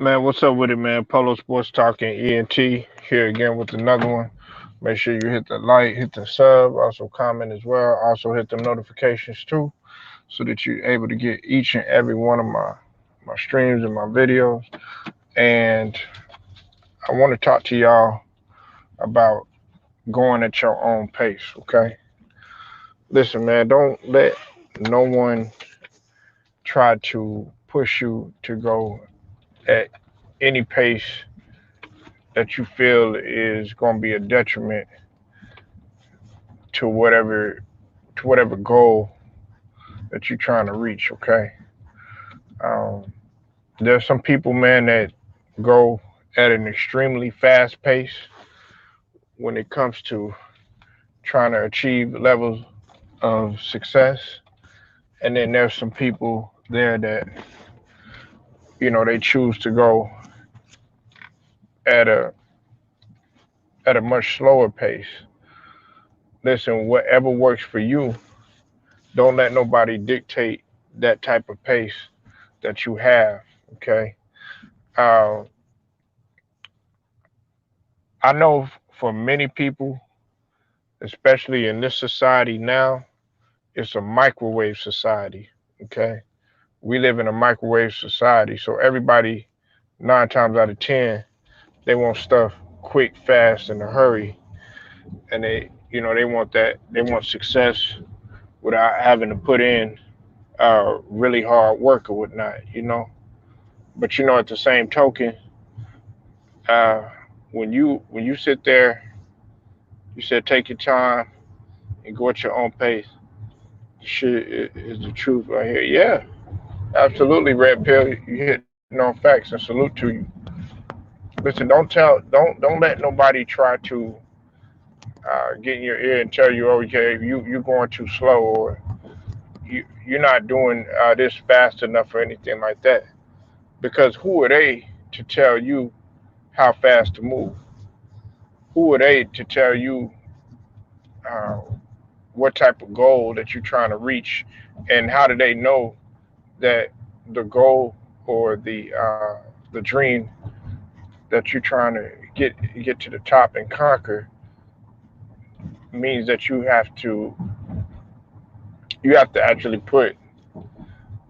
Man, what's up with it, man? Polo Sports Talking ENT here again with another one. Make sure you hit the like, hit the sub, also comment as well. Also hit the notifications too, so that you're able to get each and every one of my streams and my videos. And I want to talk to y'all about going at your own pace. Okay, listen, man. Don't let no one try to push you to go at any pace that you feel is going to be a detriment to whatever goal that you're trying to reach. Okay. Um, there's some people, man, that go at an extremely fast pace when it comes to trying to achieve levels of success, and then there's some people there that they choose to go at a much slower pace. Listen, whatever works for you, don't let nobody dictate that type of pace that you have. Okay. Uh, I know for many people, especially in this society now, it's a microwave society. Okay. We live in a microwave society. So everybody, 9 times out of 10, they want stuff quick, fast, in a hurry. And they want success without having to put in really hard work or whatnot. But at the same token, uh, when you sit there, you said take your time and go at your own pace. Shit is the truth right here. Yeah, absolutely, Red Pill. You hitting on facts and salute to you. Listen, don't let nobody try to get in your ear and tell you, oh, okay, you're going too slow, or you're not doing this fast enough or anything like that. Because who are they to tell you how fast to move? Who are they to tell you uh, what type of goal that you're trying to reach, and how do they know that the goal or the dream that you're trying to get to the top and conquer means that you have to actually put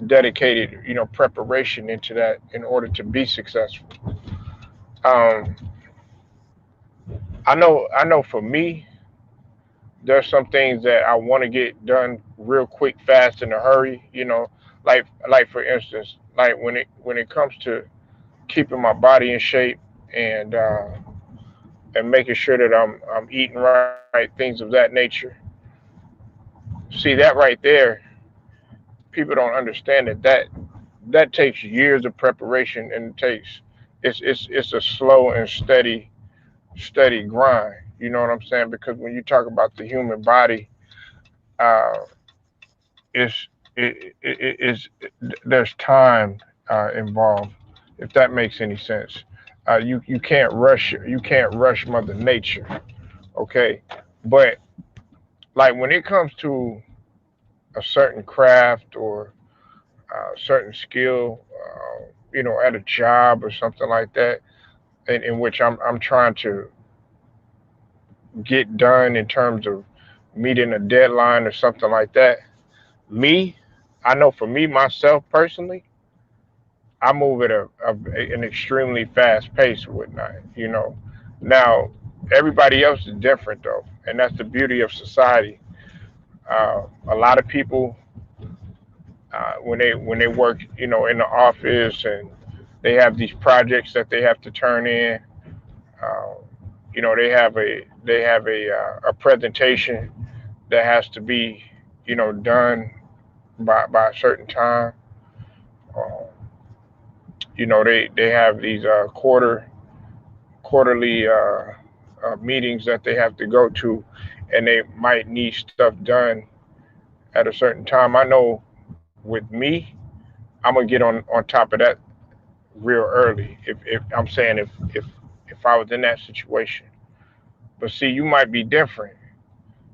dedicated preparation into that in order to be successful. um I know for me, there's some things that I want to get done real quick, fast, in a hurry. Like for instance, like when it comes to keeping my body in shape, and and making sure that I'm eating right, things of that nature. See, that right there, people don't understand that takes years of preparation, and it's a slow and steady grind. You know what I'm saying? Because when you talk about the human body, uh, it's it is there's time involved. If that makes any sense, you can't rush Mother Nature. Okay, but like when it comes to a certain craft or certain skill, at a job or something like that, in which I'm trying to get done in terms of meeting a deadline or something like that. Me, I know for me myself personally, I move at an extremely fast pace or whatnot. Now everybody else is different though, and that's the beauty of society. A lot of people, when they work, in the office, and they have these projects that they have to turn in. Uh, they have a presentation that has to be, done by a certain time. Uh, they have these quarterly meetings that they have to go to, and they might need stuff done at a certain time. I know with me, I'm gonna get on top of that real early. If I'm saying if I was in that situation, but see, you might be different.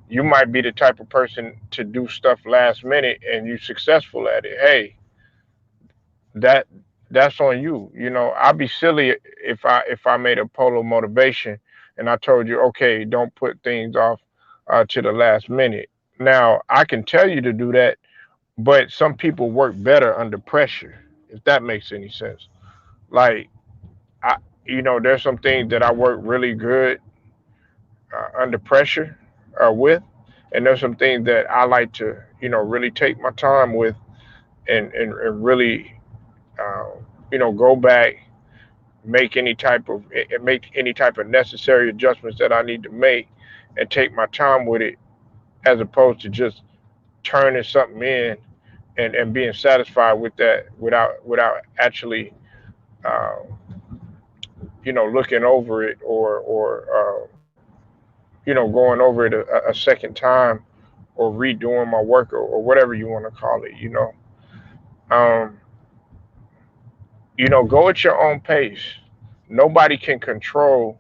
You might be the type of person to do stuff last minute and you're successful at it. Hey, that that's on you. I'd be silly if I made a Polo motivation and I told you, okay, don't put things off to the last minute. Now I can tell you to do that, but some people work better under pressure, if that makes any sense. Like I, there's some things that I work really good under pressure with, and there's some things that I like to, really take my time with and really, uh, go back, make any type of necessary adjustments that I need to make, and take my time with it, as opposed to just turning something in and being satisfied with that without actually, uh, looking over it or going over it a second time or redoing my work or whatever you want to call it. Um, go at your own pace. Nobody can control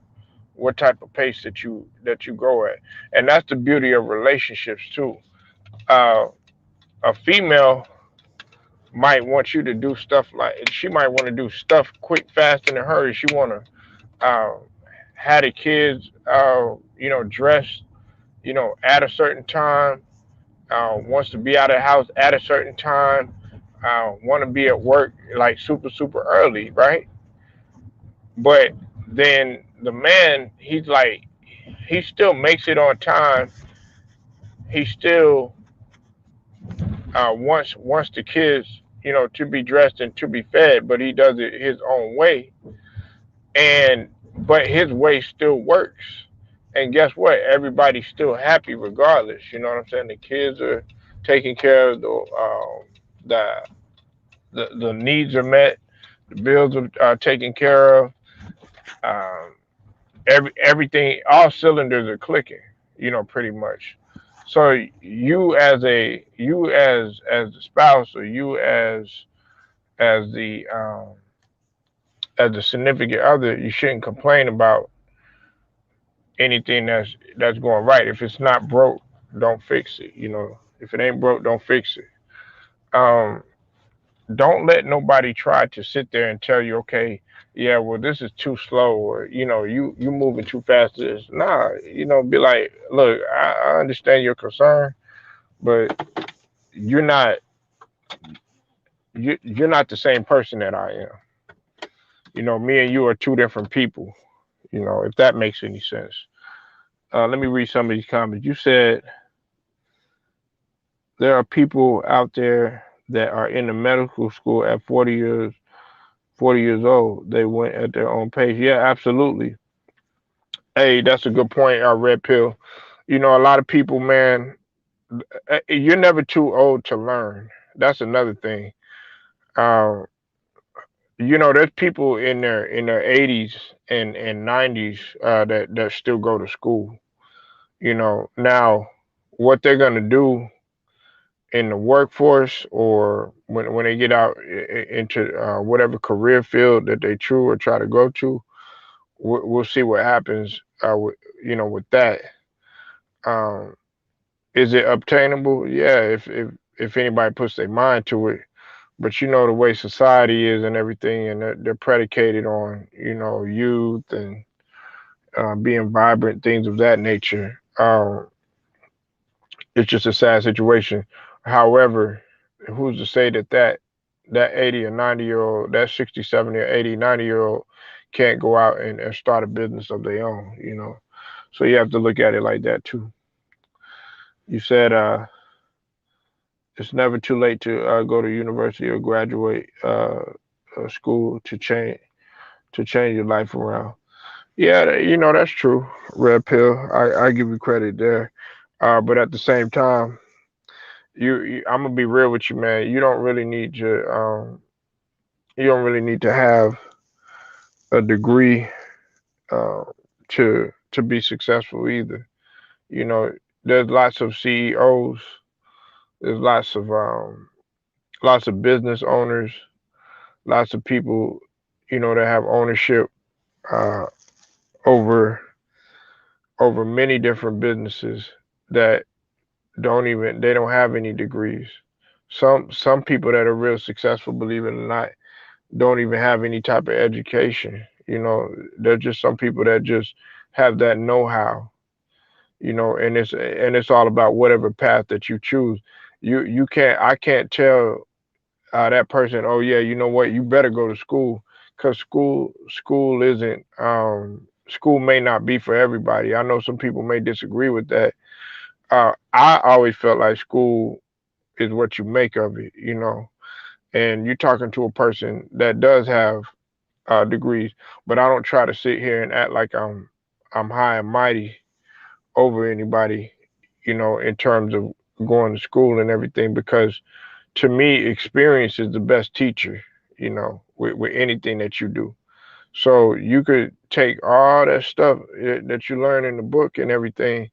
what type of pace that you go at, and that's the beauty of relationships too. Uh, a female might want you to do stuff like she might want to do stuff quick, fast, and in a hurry. She want to have the kids, dressed, at a certain time. Wants to be out of the house at a certain time. Want to be at work like super super early, right? But then the man, he's like, he still makes it on time. He still wants the kids, to be dressed and to be fed, but he does it his own way. And but his way still works. And guess what? Everybody's still happy regardless. You know what I'm saying? The kids are taken care of. The the needs are met. The bills are taken care of. Um, everything, all cylinders are clicking. Pretty much. So you as the spouse, or you as the significant other, you shouldn't complain about anything that's going right. If it's not broke, don't fix it. If it ain't broke, don't fix it. Um, don't let nobody try to sit there and tell you, okay, yeah, well, this is too slow, or you moving too fast. This, nah, be like, look, I understand your concern, but you're not you're not the same person that I am. Me and you are two different people. If that makes any sense. Let me read some of these comments. You said there are people out there that are in the medical school at 40 years old. They went at their own pace. Yeah, absolutely. Hey, that's a good point. Red pill. A lot of people, man, you're never too old to learn. That's another thing. Uh, there's people in their 80s and 90s that still go to school. Now what they're gonna do in the workforce, or when they get out into whatever career field that they true or try to go to, we'll see what happens. With that, um, is it obtainable? Yeah, if anybody puts their mind to it. But the way society is and everything, and they're predicated on youth and being vibrant, things of that nature. It's just a sad situation. However, who's to say that 80 or 90-year old, that 60, 70 or 80, 90-year old can't go out and start a business of their own? So you have to look at it like that too. You said it's never too late to go to university or graduate school to change your life around. Yeah, that's true. Red pill. I give you credit there. But at the same time, I'm gonna be real with you, man. You don't really need to have a degree uh, to be successful either. You know, there's lots of CEOs. There's lots of business owners. Lots of people, that have ownership uh, over many different businesses that don't have any degrees. Some people that are real successful, believe it or not, don't even have any type of education. There's just some people that just have that know-how, and it's all about whatever path that you choose. You can't I can't tell that person, oh yeah, you know what, you better go to school, because school isn't school may not be for everybody. I know some people may disagree with that. I always felt like school is what you make of it. And you're talking to a person that does have degrees, but I don't try to sit here and act like I'm high and mighty over anybody, in terms of going to school and everything, because to me, experience is the best teacher, with anything that you do. So you could take all that stuff that you learn in the book and everything,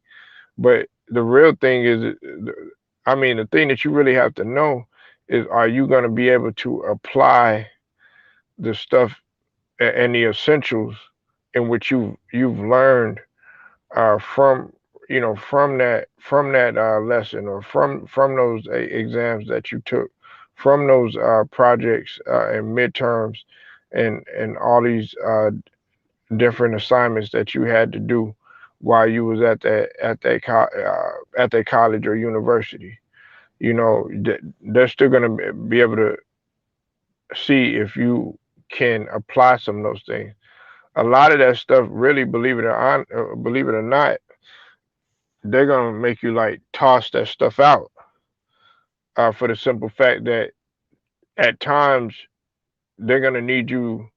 but the real thing is, I mean, the thing that you really have to know is, are you going to be able to apply the stuff and the essentials in which you've learned from from that lesson, or from those exams that you took, from those projects and midterms, and all these different assignments that you had to do while you was at that college or university. They're still going to be able to see if you can apply some of those things. A lot of that stuff, really, believe it or not, they're gonna make you like toss that stuff out, for the simple fact that at times they're gonna need you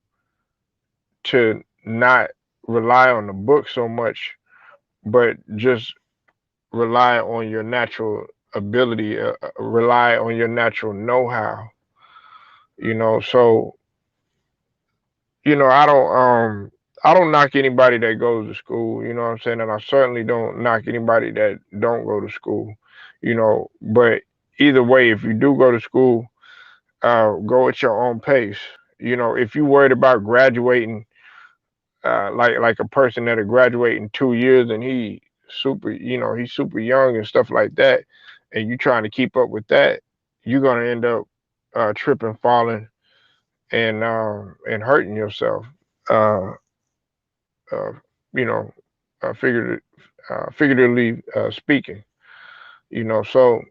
to not rely on the book so much, but just rely on your natural ability, rely on your natural know-how. So I don't knock anybody that goes to school. You know what I'm saying, and I certainly don't knock anybody that don't go to school. But either way, if you do go to school, go at your own pace. If you're worried about graduating, like a person that'll graduate in 2 years, and he's super young and stuff like that, and you trying to keep up with that, you're gonna end up tripping, falling, and hurting yourself. Uh, uh, you know, figuratively speaking. So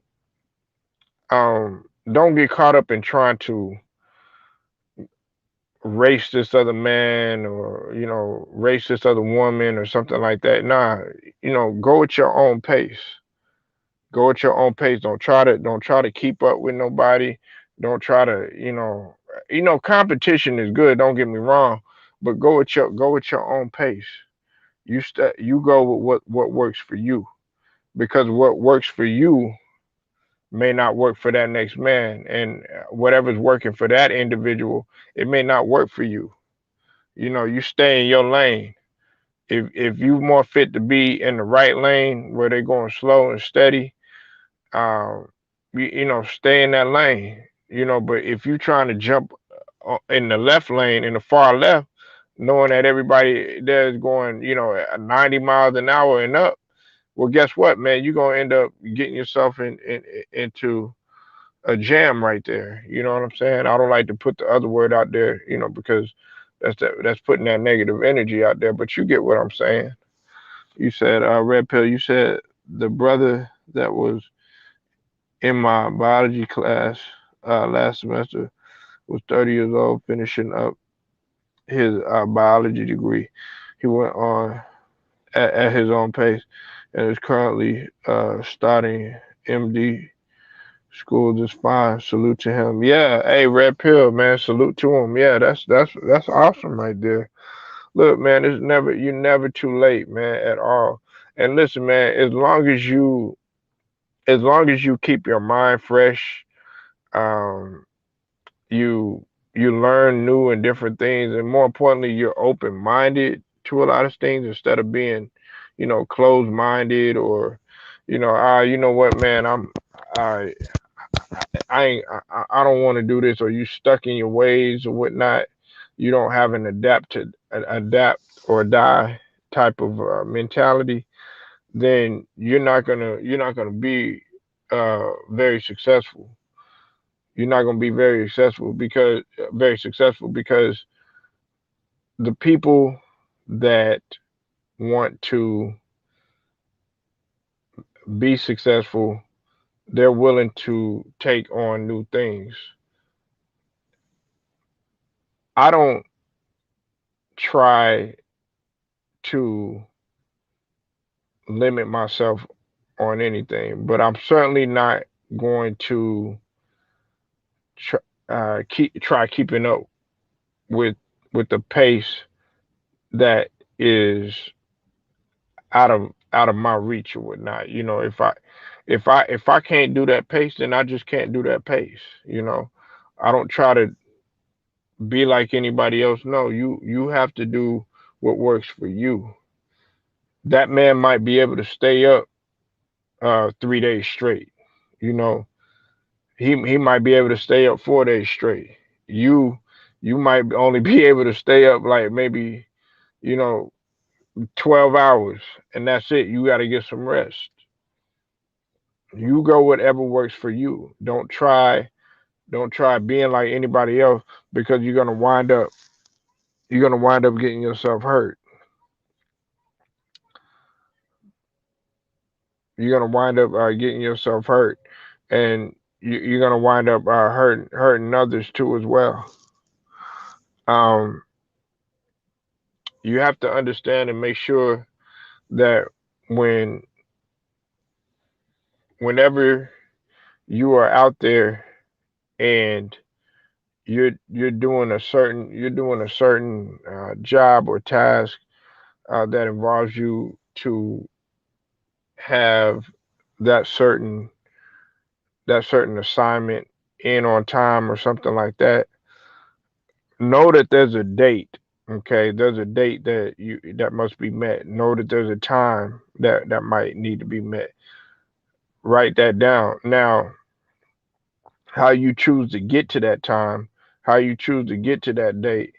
don't get caught up in trying to race this other man, or race this other woman or something like that. Nah, go at your own pace. Go at your own pace. Don't try to keep up with nobody. Don't try to, competition is good, don't get me wrong, but go at your own pace. You go with what works for you, because what works for you may not work for that next man, and whatever's working for that individual, it may not work for you. You stay in your lane. If you more fit to be in the right lane where they're going slow and steady, um, stay in that lane. But if you're trying to jump in the left lane, in the far left, knowing that everybody there is going, at 90 miles an hour and up, well, guess what, man? You're gonna end up getting yourself into a jam right there. You know what I'm saying? I don't like to put the other word out there, because that's putting that negative energy out there. But you get what I'm saying. You said, red pill. You said the brother that was in my biology class last semester was 30 years old, finishing up his biology degree. He went on at his own pace, and is currently starting MD school just fine. Salute to him. Yeah, hey, red pill, man. Salute to him. Yeah, that's awesome right there. Look, man, you're never too late, man, at all. And listen, man, as long as you keep your mind fresh, um, you you learn new and different things, and more importantly, you're open minded to a lot of things, instead of being, closed minded, or, you know what, man, I I ain't, I don't want to do this, or you stuck in your ways or whatnot. You don't have an adapt or die type of mentality. Then you're not gonna be very successful. you're not going to be very successful because the people that want to be successful, they're willing to take on new things. I don't try to limit myself on anything, but I'm certainly not going to try keeping up with the pace that is out of my reach or whatnot. You know, if I can't do that pace, then I just can't do that pace. You know, I don't try to be like anybody else. No, you have to do what works for you. That man might be able to stay up 3 days straight. You know, he might be able to stay up 4 days straight. You you might only be able to stay up like maybe, you know, 12 hours and that's it. You got to get some rest. You go whatever works for you. Don't try being like anybody else because you're going to wind up getting yourself hurt. You're going to wind up getting yourself hurt and you're going to wind up hurting others too as well. Um you have to understand and make sure that when whenever you are out there and you're doing a certain job or task that involves you to have that certain assignment in on time or something like that, know that there's a date. Okay, there's a date that must be met. Know that there's a time that might need to be met. Write that down. Now, how you choose to get to that time, how you choose to get to that date,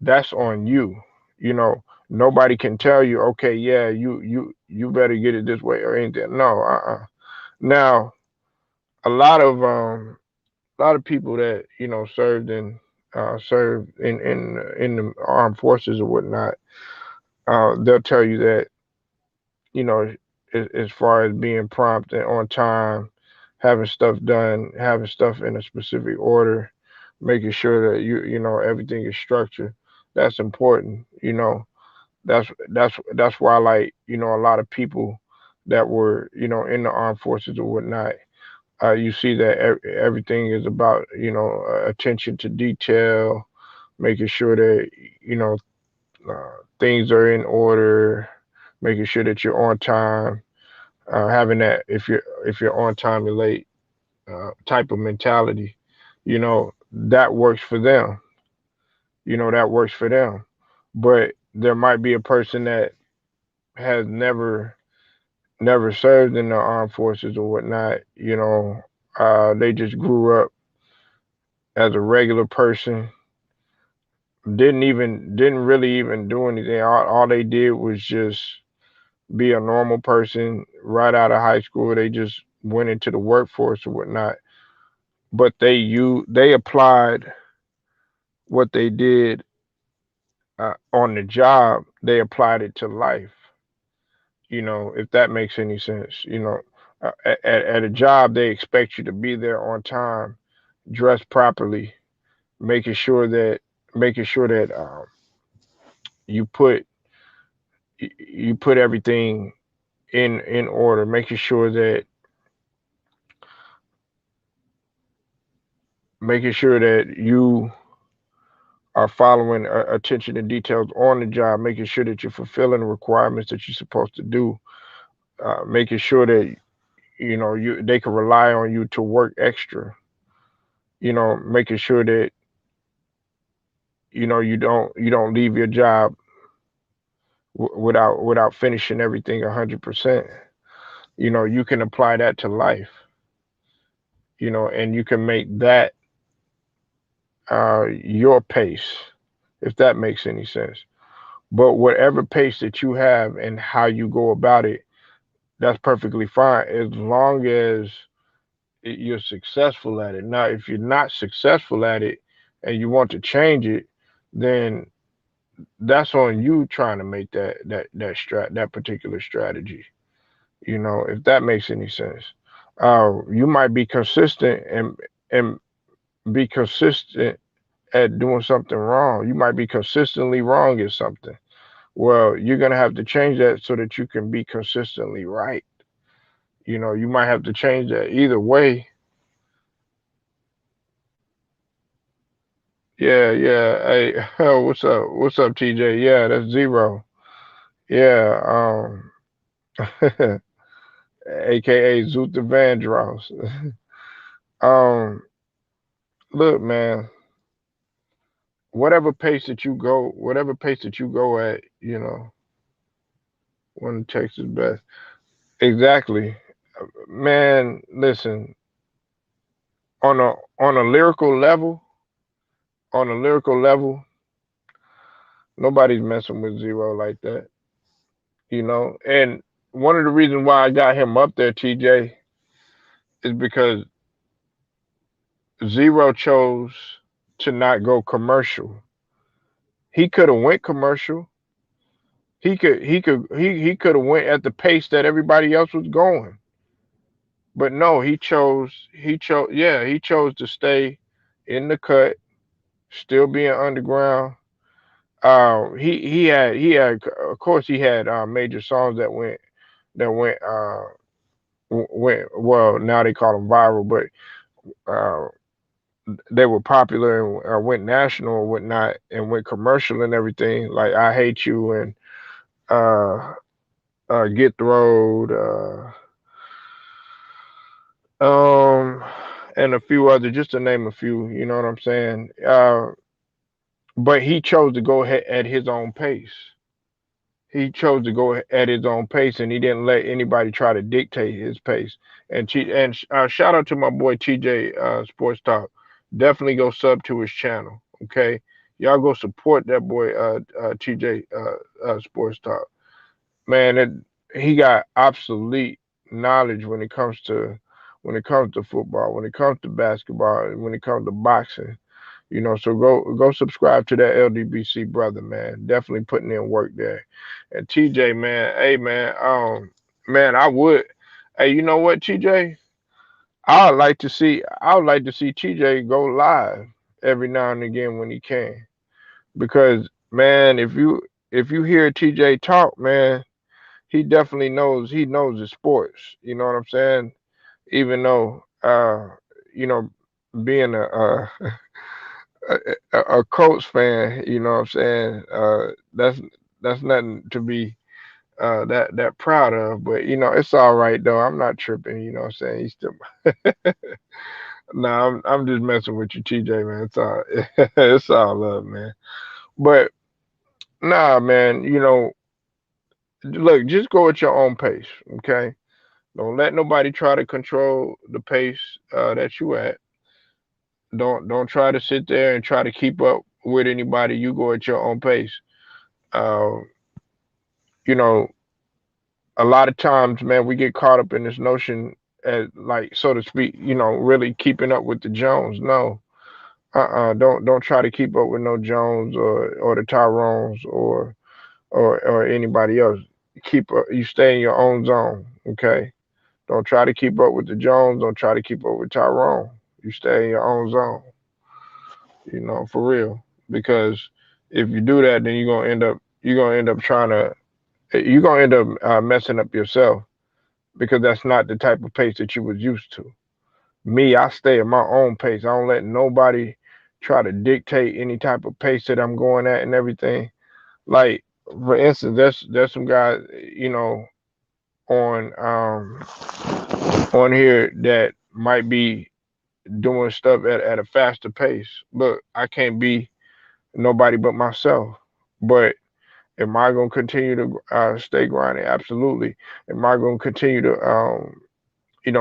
that's on you. You know, nobody can tell you, okay, yeah, you better get it this way or anything. No, Now, a lot of people that served in the armed forces or whatnot, they'll tell you that, you know, as far as being prompt and on time, having stuff done, having stuff in a specific order, making sure that you know everything is structured. That's important. You know, that's why, like, you know, a lot of people that were, you know, in the armed forces or whatnot, you see that everything is about, you know, attention to detail, making sure that, you know, things are in order, making sure that you're on time, having that if you're on time and late type of mentality, you know, that works for them. You know, that works for them. But there might be a person that has never served in the armed forces or whatnot. You know, they just grew up as a regular person, didn't really even do anything. All they did was just be a normal person right out of high school. They just went into the workforce or whatnot. But they applied what they did on the job. They applied it to life. You know, if that makes any sense. You know, at a job they expect you to be there on time, dressed properly, making sure that making sure that you put you put everything in order, making sure that you are following attention to details on the job, making sure that you're fulfilling the requirements that you're supposed to do, making sure that you know they can rely on you to work extra. You know, making sure that you know you don't leave your job without finishing everything 100%. You know, you can apply that to life. You know, and you can make that your pace, if that makes any sense. But whatever pace that you have and how you go about it, that's perfectly fine as long as you're successful at it. Now, if you're not successful at it and you want to change it, then that's on you trying to make that particular strategy. If that makes any sense. You might be consistent and be consistent at doing something wrong. You might be consistently wrong at something. Well, you're gonna have to change that so that you can be consistently right. You might have to change that. Either way. Yeah, yeah. Hey, what's up? What's up, TJ? Yeah, that's zero. Yeah, aka Zoot the Vandross. um, Look, man, whatever pace that you go at, one takes is best. Exactly. Man, listen, on a lyrical level, on a lyrical level, nobody's messing with zero like that. And one of the reasons why I got him up there, TJ, is because Zero chose to not go commercial. He could have went commercial. He could have went at the pace that everybody else was going. But no, he chose to stay in the cut, still being underground. He had of course he had major songs that went well, now they call them viral, but uh they were popular and went national and whatnot and went commercial and everything, like I Hate You and uh Get the Road, um and a few others, just to name a few, you know what I'm saying? But he chose to go ahead at his own pace. He chose to go at his own pace, and he didn't let anybody try to dictate his pace. And shout out to my boy TJ Sports Talk. Definitely go sub to his channel. Okay, y'all go support that boy TJ Sports Talk. Man, he got obsolete knowledge when it comes to football, when it comes to basketball, when it comes to boxing. So go subscribe to that LDBC brother, man. Definitely putting in work there. And TJ, man, hey man, man, I would. Hey, you know what, TJ? I would like to see TJ go live every now and again when he can. Because man, if you hear TJ talk, man, he knows his sports. You know what I'm saying? Even though you know, being a Colts fan, you know what I'm saying? That's nothing to be that proud of, but it's all right though. I'm not tripping, you know what I'm saying? He's still Nah, I'm just messing with you, TJ, man. It's all it's all love, man. But nah, man, look, just go at your own pace, okay? Don't let nobody try to control the pace that you at. Don't try to sit there and try to keep up with anybody. You go at your own pace. Uh, you know, a lot of times, man, we get caught up in this notion as, like, so to speak, really keeping up with the Jones. No, don't try to keep up with no Jones or the Tyrones or anybody else. You stay in your own zone, okay? Don't try to keep up with the Jones. Don't try to keep up with Tyrone. You stay in your own zone, for real. Because if you do that, then you're gonna end up messing up yourself, because that's not the type of pace that you was used to. Me, I stay at my own pace. I don't let nobody try to dictate any type of pace that I'm going at and everything. Like, for instance, there's some guys, on on here that might be doing stuff at a faster pace. Look, I can't be nobody but myself. But am I gonna continue to stay grinding? Absolutely. Am I gonna continue to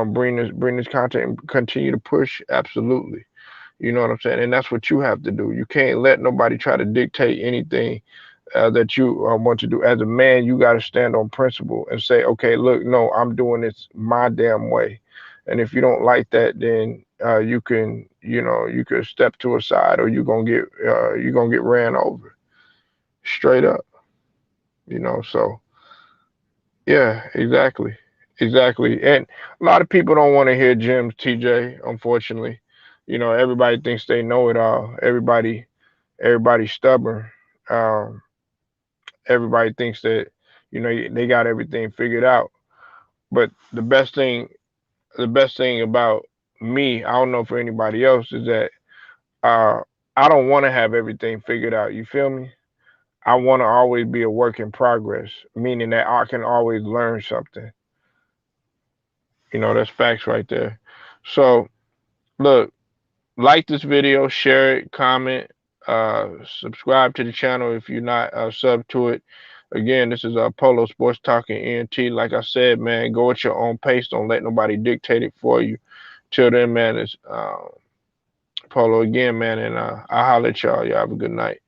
bring this content and continue to push? Absolutely. You know what I'm saying? And that's what you have to do. You can't let nobody try to dictate anything that you want to do. As a man, you got to stand on principle and say, okay, look, no, I'm doing this my damn way. And if you don't like that, then you can, you could step to a side, or you're gonna get ran over straight up. So yeah, exactly. And a lot of people don't want to hear Jim's, TJ. Unfortunately, everybody thinks they know it all. Everybody's stubborn. Um, everybody thinks that they got everything figured out. But the best thing about me, I don't know for anybody else, is that uh, I don't want to have everything figured out. You feel me? I want to always be a work in progress, meaning that I can always learn something. That's facts right there. So look, like this video, share it, comment, subscribe to the channel if you're not sub to it. Again, this is Polo Sports Talking ENT. Like I said, man, go at your own pace. Don't let nobody dictate it for you. Till then, man, it's Polo again, man, and I'll holler at y'all. Y'all have a good night.